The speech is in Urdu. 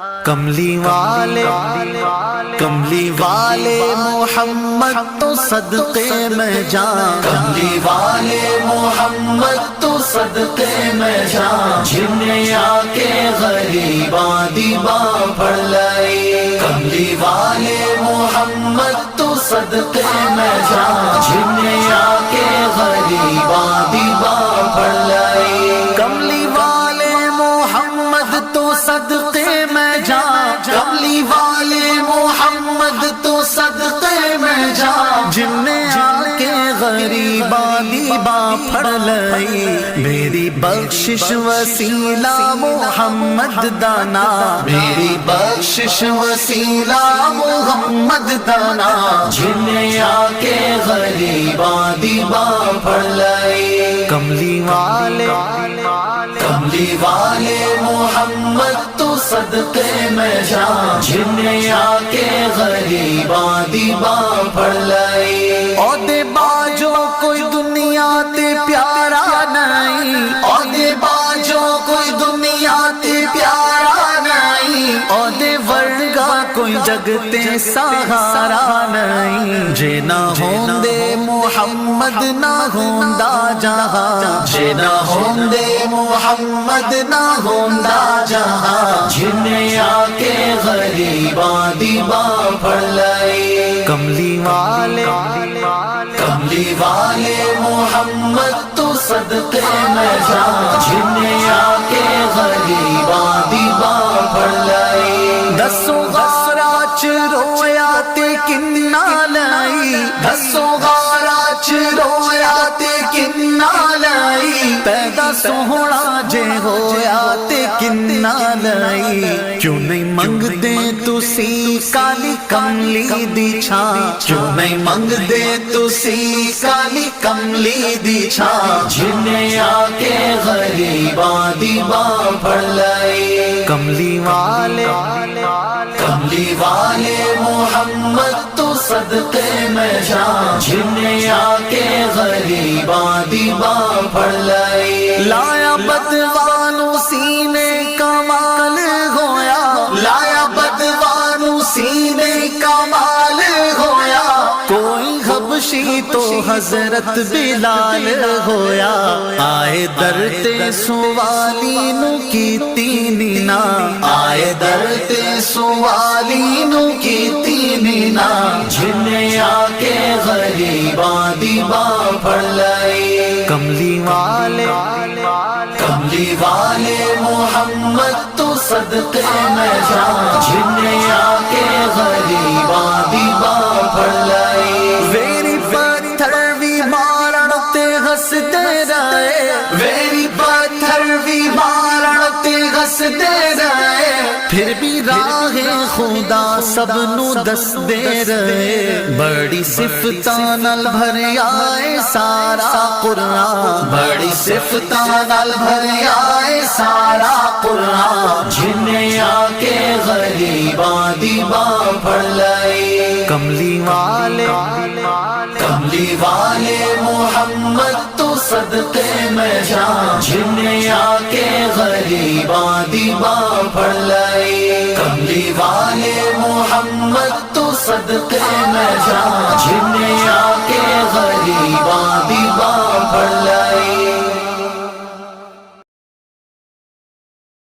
کملی والے محمد تو صدقے میں جان، کملی والے محمد تو صدقے میں جان، جن نے آ کے غریباں دی باں پڑ لائی۔ کملی والے محمد تو صدقے میں جان، جن نے آ کے غریباں دی باں پڑ لائی۔ کملی والے محمد تو صدقے میں جان، کملی والے محمد تو صدقے میں جان، جن نے آ کے غریباں دی باں پھڑ لئی۔ میری بخشش وسیلہ محمد دانا، میری بخشش وسیلہ محمد دانا، جن نے آ کے غریباں دی باں پھڑ لائی۔ کملی والے محمد تو صدقے میں جان، جن نے آ کے غریباں دی باں پھڑ لائی۔ عہدے باجو کوئی دنیا تے پیارا نہیں، عہدے باجو کوئی دنیا تے پیارا نہیں، عہدے ورگا کوئی جگ تے سہارا نہیں۔ جے نہ ہوندے محمد نہ ہوندا جہاں، جے نہ ہوندے محمد نہ ہوندا جہاں، جن نے آ کے غریباں دی باں پھڑ لائی۔ کملی والے محمد تو صدقے میں جان، جن نے آ کے غریباں دی باں پھڑ لائی۔ دسوں غارہ چ رویا تے کنا لائی، دسوں غارہ چ رویا تے کنا لائی۔ پیدا سوہنا جے ہویا تے کنا لائی۔ کیوں نہیں منگدے تسی کالی کملی دی چھاں، کیوں نہیں منگدے تسی کالی کملی دی چھاں، جن نے آ کے غریباں دی باں پھڑ لائی۔ کملی والے محمد تو صدقے میں جان، جن نے آ کے غریباں دی باں پھڑ لائی۔ لایا بدوانو سینے کمال ہویا، لایا بدوانو سینے کمال ہویا۔ کوئی حبشی تو حضرت بلال ہویا۔ آئے در تے سوالی نو کیتی نینا، آئے در تے سوالی نو کیتی نینا، جن نے آ کے غریباں دی باں پھڑ لائی۔ کملی والے محمد تو صدقے میں جان، جن نے آ کے غریباں دی باں پھڑ لائی۔ ویری پتھر بھی مارن تے ہسدے رہے، ویری پتھر بھی مارن تے ہسدے رہے، پھر بھی راہ خدا سب نو دس دے رہے۔ بڑی صفتاں نال بھریا اے سارا قرآن، بڑی صفتاں نال بھریا اے سارا قرآن، جن نے آ کے غریباں دی باں پھڑ لائی۔ کملی والے محمد تو صدقے میں جان، جن نے آ کے غریباں دی باں پھڑ لائی۔ کملی والے محمد تو صدقے میں جان، جن نے آ کے غریباں دی باں پھڑ لائی۔